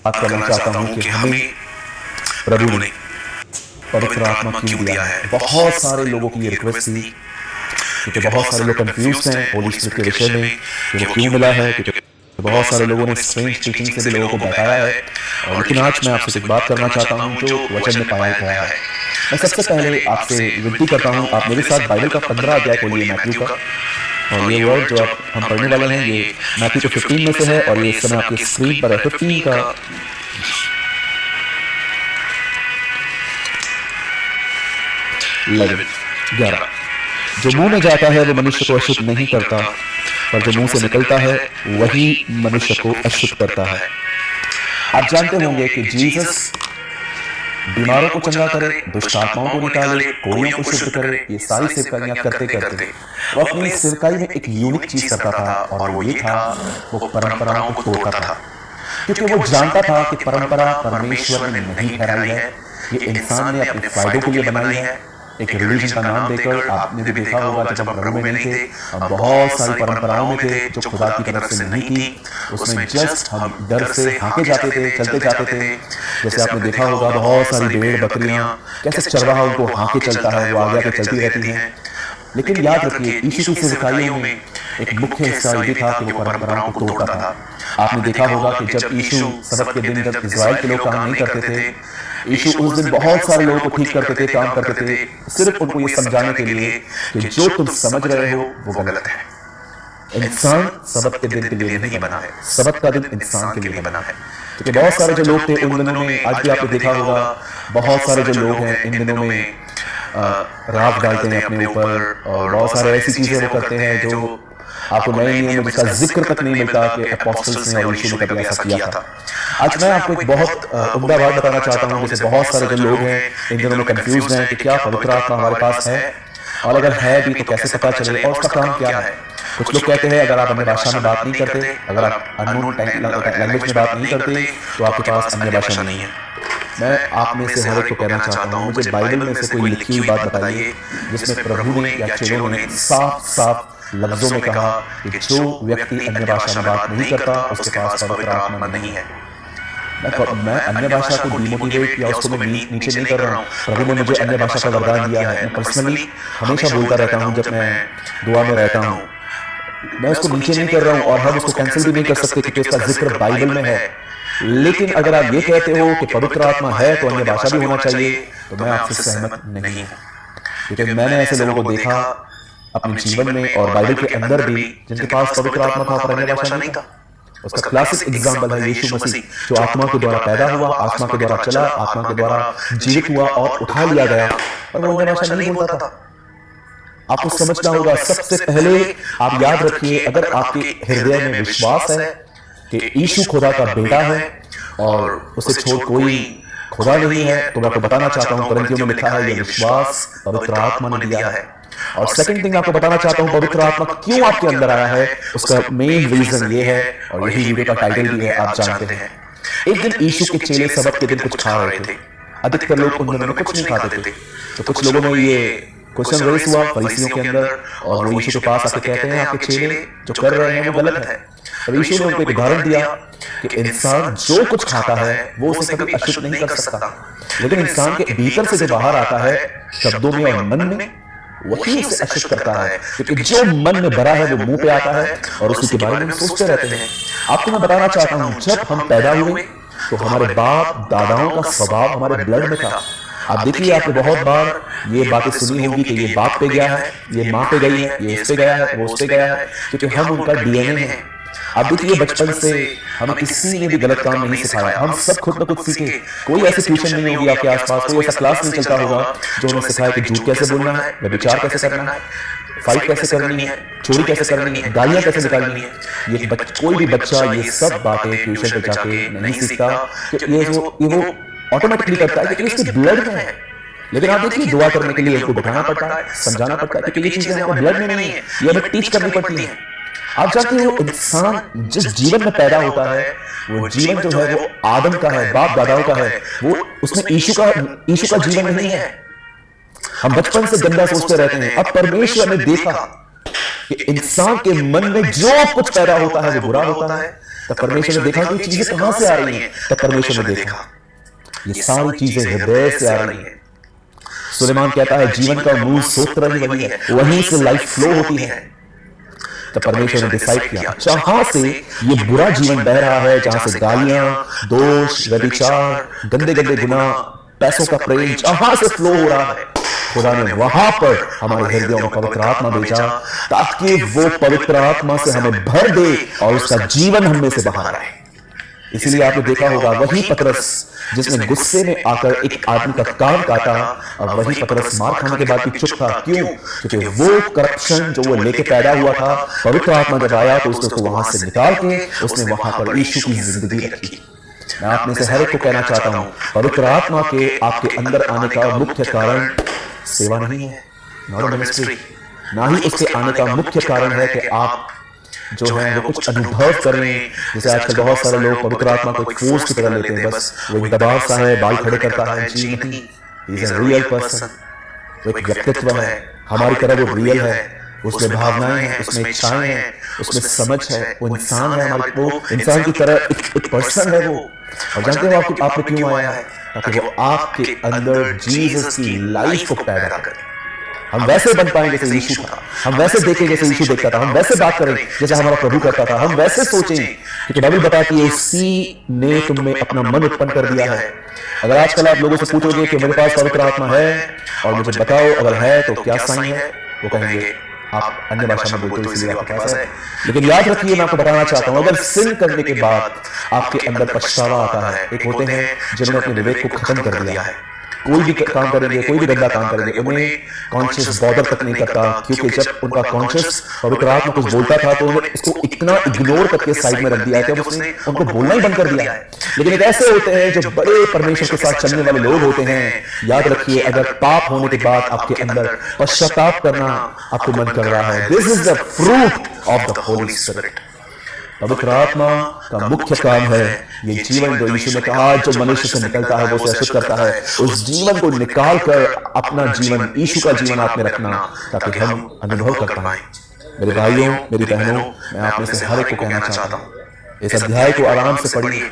बात करना चाहता हूं कि हमें प्रभु ने पवित्र आत्मा क्यों दिया है। बहुत सारे लोगों की ये रिक्वेस्ट थी, क्योंकि बहुत सारे लोग कंफ्यूज हैं होली स्पिरिट के विषय में कि वो क्यों मिला है, क्योंकि बहुत सारे लोगों ने स्ट्रेंज टीचिंग से भी लोगों को बहकाया है। और लेकिन आज मैं आपसे कुछ बात करना चाहता हूं जो वचन में पाया गया है। मैं सबसे पहले आपसे विनती करता हूं, आप मेरे साथ बाइबल का 15 अध्याय खोलिए मैथ्यू का। और ये वर्ड जो हम पढ़ने वाले हैं ये मैथ्यू के 15 में से है और ये इस समय आपकी स्क्रीन पर है। 15 का 11। जो मुंह में जाता है वो मनुष्य को अशुद्ध नहीं करता, पर जो मुंह से निकलता है वही मनुष्य को अशुद्ध करता है। आप जानते होंगे कि जीसस बीमारों को चंगा करे, दुष्ट आत्माओं को निकाले, कोड़ियों को शुद्ध करे, ये सारी सेवकाइयां करते करते वो अपनी सेवकाई में एक यूनिक चीज करता था और वो ये था, वो परंपराओं को तोड़ता था। क्योंकि वो जानता था कि परंपरा परमेश्वर ने नहीं ठहराई है, ये इंसान ने अपने फायदों के लिए बनाई है। एक रिलीजन का नाम देकर आपने भी देखा होगा, जब हम प्रभु में नहीं थे हम बहुत सारी परंपराओं में थे जो खुदा की तरफ से नहीं थी। उसमें जस्ट हम डर से हाके जाते थे, चलते जाते थे। जैसे आपने देखा होगा बहुत सारी भेड़ बकरियां कैसे चरवाहा उनको हाके चलता है, वो आगे आगे चलती रहती हैं। लेकिन याद रखिए यीशु की सेवकाइयों में एक मुख्य हिस्सा ये था कि वो परंपराओं को तोड़ता था। आपने देखा होगा कि जब यीशु सबत के दिन जब इजराइल के लोग काम नहीं करते थे, यीशु उस दिन बहुत सारे लोगों को ठीक करते थे, काम करते थे, सिर्फ उनको ये समझाने के लिए कि जो तुम समझ रहे हो वो गलत है। इंसान सबत के दिन के लिए नहीं बना है, सबत का दिन इंसान के लिए बना है। क्योंकि बहुत सारे जो लोग थे उन दिनों में, आज भी आपने देखा होगा बहुत सारे जो लोग हैं इन दिनों में राख डालते हैं अपने ऊपर और बहुत सारे ऐसी चीजें वो करते हैं जो आपको नए नियम में जिसका जिक्र तक नहीं मिलता कि अपोस्टल्स ने और यीशु ने कभी ऐसा किया था। आज मैं आपको एक बहुत उम्दा बात बताना चाहता हूँ। जैसे बहुत सारे जो लोग हैं इन दिनों में कंफ्यूज हैं कि क्या पवित्र आत्मा हमारे पास है, और अगर है भी तो कैसे पता चले और उसका काम क्या है। कुछ लोग कहते हैं अगर आप अन्य भाषा में बात नहीं करते, अगर आप अननोन लैंग्वेज में बात नहीं करते तो आपके पास अन्य भाषा नहीं है। मैं आप में से हर एक को कहना चाहता हूँ, मुझे बाइबल में से कोई लिखी हुई बात बताइए जिसमें प्रभु ने या चेलों ने साफ साफ लफ्जों में कहा कि जो व्यक्ति अन्य भाषा में बात नहीं करता उसके पास पवित्र आत्मा नहीं है। मैं अन्य भाषा को डिमोटिवेट या उसको मैं नीचे नहीं कर रहा हूँ। प्रभु ने मुझे अन्य भाषा का वरदान दिया है। मैं पर्सनली हमेशा बोलता रहता हूँ जब मैं दुआ में रहता हूँ, मैं उसको नीचे नहीं कर रहा हूँ और हम उसको कैंसिल भी नहीं कर सकते क्योंकि उसका जिक्र बाइबल में है। लेकिन अगर आप ये कहते हो कि पवित्र आत्मा है तो अन्य भाषा भी होना चाहिए, तो मैं आपसे सहमत नहीं हूँ। क्योंकि मैंने ऐसे लोगों को देखा अपने जीवन में और बाइबल के अंदर भी जिनके पास पवित्र आत्मा था पर अन्य भाषा नहीं था। उसका क्लासिक एग्जाम्पल है यीशु मसीह, जो आत्मा के द्वारा पैदा हुआ, आत्मा के द्वारा चला, आत्मा के द्वारा जीवित हुआ और उठा लिया गया, पर वो अन्य भाषा नहीं बोलता था। आपको समझना होगा, सबसे पहले आप याद रखिए, अगर आपके हृदय में विश्वास है कि यीशु खुदा का बेटा है और उसे छोड़ कोई खुदा नहीं है, तो मैं आपको बताना चाहता हूं कुरिन्थियों में लिखा है ये विश्वास पवित्र आत्मा ने दिया है। और सेकंड थिंग आपको बताना चाहता हूं पवित्र आत्मा क्यों आपके अंदर आया है, उसका मेन रीजन ये है और यही वीडियो का टाइटल भी है, आप जानते हैं। एक दिन यीशु के चेले सबत के दिन कुछ खा रहे थे। अधिकतर लोग उन दिनों में कुछ नहीं खाते थे, तो कुछ लोगों में ये क्वेश्चन रेस हुआ फरीसियों के अंदर और वो यीशु के पास आके कहते हैं आपके चेले जो कर रहे हैं वो गलत है। और यीशु ने उनको एक उदाहरण दिया कि इंसान जो कुछ खाता है वो उसे कभी अशुद्ध नहीं कर सकता, लेकिन इंसान के भीतर से जो बाहर आता है शब्दों में और मन में वही उसे अशुद्ध करता है। क्योंकि जो मन में भरा है वो मुंह पे आता है और उसी के बारे में सोचते रहते हैं। आपको मैं बताना चाहता हूं, जब हम पैदा हुए तो हमारे बाप दादाओं का स्वभाव हमारे ब्लड में था। आप देखिए, आपने बहुत बार ये बातें सुनी होंगी कि ये बाप पे गया है, ये माँ पे गई है, ये इस पे गया है, वो उस पे गया है, क्योंकि हम उनका डीएनए है। आप देखिए, बचपन से हमें किसी ने भी गलत काम नहीं सिखाया, हम सब खुद में कुछ सीखे। कोई ऐसी ट्यूशन नहीं होगी आपके आसपास, कोई ऐसा क्लास नहीं चलता होगा जो उन्हें सिखाया कि झूठ कैसे बोलना है, व्यभिचार कैसे करना है, फाइट कैसे करनी है, चोरी कैसे करनी है, गालियां कैसे निकालनी है। ये कोई भी बच्चा ये सब बातें ट्यूशन पे जाके नहीं सीखता, ये वो ऑटोमेटिकली करता है क्योंकि इसके ब्लड में है। लेकिन आप देखिए, दुआ करने के लिए उनको बैठाना पड़ता है, समझाना पड़ता है, क्योंकि ये चीजें हमारे ब्लड में नहीं है, ये हमें टीच करनी पड़ती है। आप जानते हो, इंसान जिस जीवन में पैदा होता है वो जीवन जो है वो आदम का है, बाप दादाओं का है, वो उसमें यीशु का जीवन नहीं है। हम बचपन से गंदा सोचते रहते हैं। अब परमेश्वर ने देखा कि इंसान के मन में जो कुछ पैदा होता है वो बुरा होता है, तब परमेश्वर ने देखा कि चीजें कहां से आ रही हैं। तब परमेश्वर ने देखा ये सारी चीजें हृदय से आ रही हैं। सुलेमान कहता है जीवन का मूल स्रोत ही वही है, वहीं से लाइफ फ्लो होती है। तब परमेश्वर ने डिसाइड किया जहां से ये बुरा जीवन बह रहा है, जहां से गालियां, दोष, व्यभिचार, गंदे गंदे गुनाह, पैसों का प्रेम जहां से फ्लो हो रहा है, खुदा ने वहां पर हमारे हृदयों में पवित्र आत्मा भेजा ताकि वो पवित्र आत्मा से हमें भर दे और उसका जीवन हम में से बाहर आए। इसलिए आपने देखा होगा वही पतरस जिसने गुस्से में आकर एक आदमी का कान काटा, और वही पतरस मार खाने के बाद भी चुप था। क्यों? क्योंकि वो करप्शन जो वो लेके पैदा हुआ था, पवित्र आत्मा जब आया तो उसको वहां से निकाल के उसने वहां पर यीशु की जिंदगी रखी। मैं आप में से हर एक को कहना चाहता हूं, पवित्र आत्मा के आपके अंदर आने का मुख्य कारण सेवा नहीं है, नॉट मिनिस्ट्री, ना ही उसके आने का मुख्य कारण है कि आप जो है वो कुछ अनुभव करें। जैसे आजकल बहुत सारे लोग पवित्र आत्मा को एक फोर्स की तरह लेते हैं, बस वो एक दबाव सा है, बाल खड़े करता है। जी नहीं, he is a real person, वो एक व्यक्तित्व है हमारी तरह, वो रियल है, उसमें भावनाएं हैं, उसमें इच्छाएं हैं, उसमें समझ है, वो इंसान है हमारे, वो इंसान की तरह एक पर्सन है वो। और जानते हो आपने क्यों आया है? ताकि वो आपके अंदर जीसस की लाइफ को पैदा करे। हम वैसे बन पाएं जैसे यीशु था, हम वैसे देखें जैसे यीशु देखता था, हम वैसे बात करें जैसे हमारा प्रभु करता था, हम वैसे सोचें, क्योंकि बाइबल बताती है उसी ने तुम में अपना मन उत्पन्न कर दिया है। अगर आजकल आप लोगों से पूछोगे कि मेरे पास पवित्र आत्मा है और मुझे बताओ अगर है तो क्या साइन है, वो कहेंगे आप अन्य भाषा में बोलते हो इसलिए आपके पास है। लेकिन याद रखिए, मैं आपको बताना चाहता हूं, अगर सिन करने के बाद आपके अंदर पछतावा आता है, एक होते हैं जिन्होंने अपने विवेक को खत्म कर दिया है, कोई भी काम करेंगे, कोई भी गंदा काम करेंगे, उन्हें कॉन्शियस बॉदर तक नहीं करता, क्योंकि जब उनका कॉन्शियस पवित्र आत्मा कुछ बोलता था तो उन्होंने इसको इतना इग्नोर करके साइड में रख दिया है कि उसने उनको बोलना ही बंद कर दिया है। लेकिन एक ऐसे होते हैं जो बड़े परमेश्वर के साथ चलने वाले लोग होते हैं। याद रखिए, अगर पाप होने के बाद आपके अंदर पश्चाताप करना आपको मन कर रहा है, this is the fruit of the Holi spirit. पवित्र आत्मा का मुख्य काम है ये जीवन जो यीशु ने कहा जो मनुष्य से निकलता है वो उसे अशुद्ध करता है, उस जीवन को निकाल कर अपना जीवन, यीशु का जीवन आप में रखना, ताकि हम अनुभव कर पाए। मेरे भाइयों, मेरी बहनों, मैं आप में से हर एक को कहना चाहता हूं, इस अध्याय को आराम से पढ़िए,